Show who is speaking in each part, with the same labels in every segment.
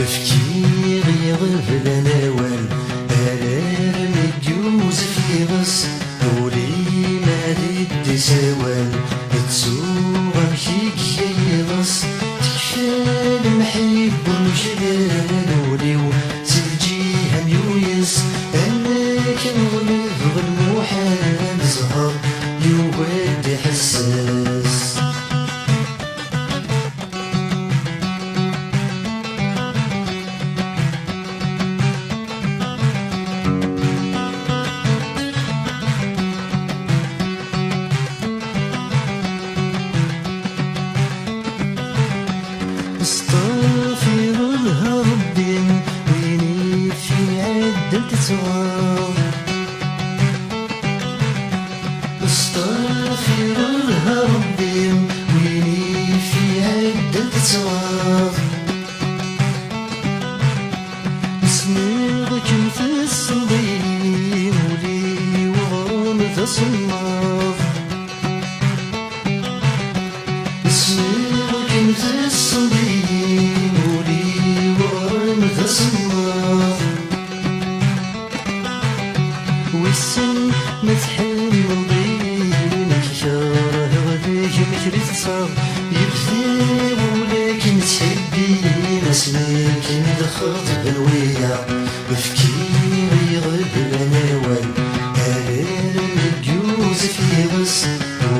Speaker 1: Efkir yığıp lanawal arar medyuz firas Uli marid sawal tsuwa mkik yayras Tikfal محب جلال وليو سلجيهم يويس أنك نغلب المحال زهر يواد حساس استغفر الله ربي ويني في عدة تصواب استغفر الله ربي ويني في عدة تصواب اسمعك في الصديق ولي وغرام تصنف اسمعك في الصديق والسن متحمل ضينك شاره غديك مكري تصاب يبثي ولكن تحبين اسمك دخلت بلوية بفكير يغلب العناوان أرير مديوز في غس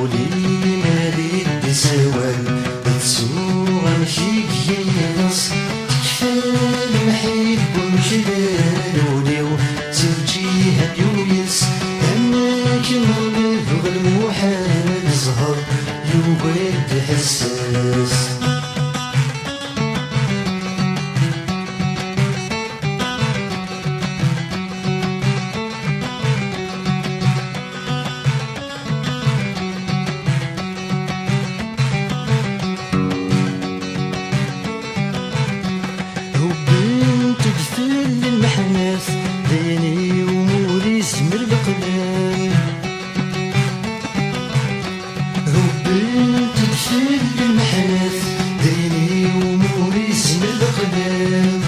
Speaker 1: ولي مالي بسوال بتسوغ مشيك ينص تكفال محب جلال وليو ترجيها يويس أنك نغلب المحال زهر يواد حساس المحناس ديني وموري سمر القلام هبلت تدفل المحناس ديني وموري سمر القلام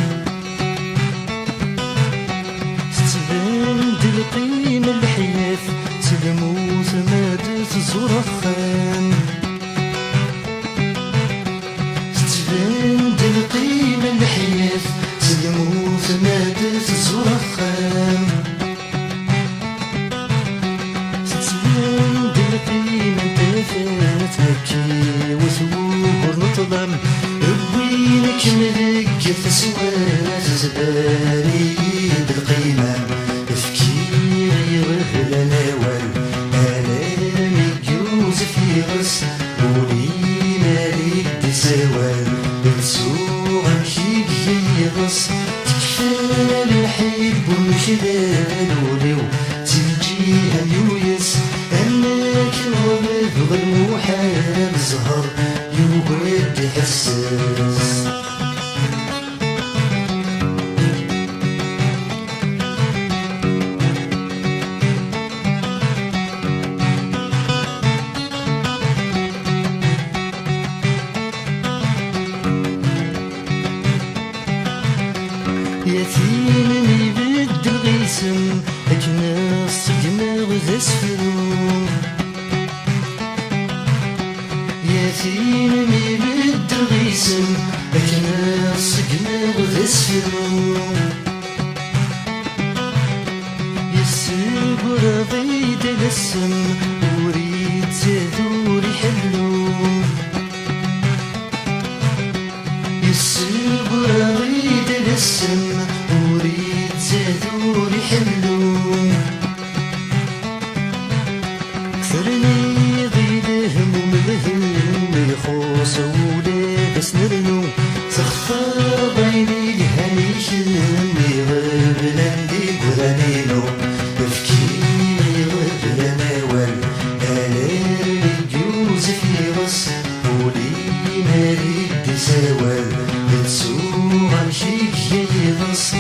Speaker 1: تتبان القيمة الحياة تلموت مادت زرخان تتبان القيمة الحياة تلموت مادت زرخان تتبان القيمة دافات هكي وثوب نطلم وينك ملقف سوات زباري بالقيمة تفكير يغفل ناول أنا ميجوز في غس ولي مالي دسوال بنسوغ مشيك يغس تكفال محب جلال وليو تلجيها يويس أنك نغلب المحال زهر يواد حساس يتيم يبدل غيسم أجناس دماغ ذا سفلون يتيم يبدل غيسم أجناس دماغ ذا سفلون يسب راضي دلسم وريد زادور يحلون يسب راضي دلسم وريد زادور يحلون كثرني ضيدهم ومذهم يخوص ولابس نرنو تخفى بيني الهنيشم يغرب لندي قرانينو بفكير يغرب لناول ألار يجوز في غص ولي مالي دساوال بتسوغ مشيك يغص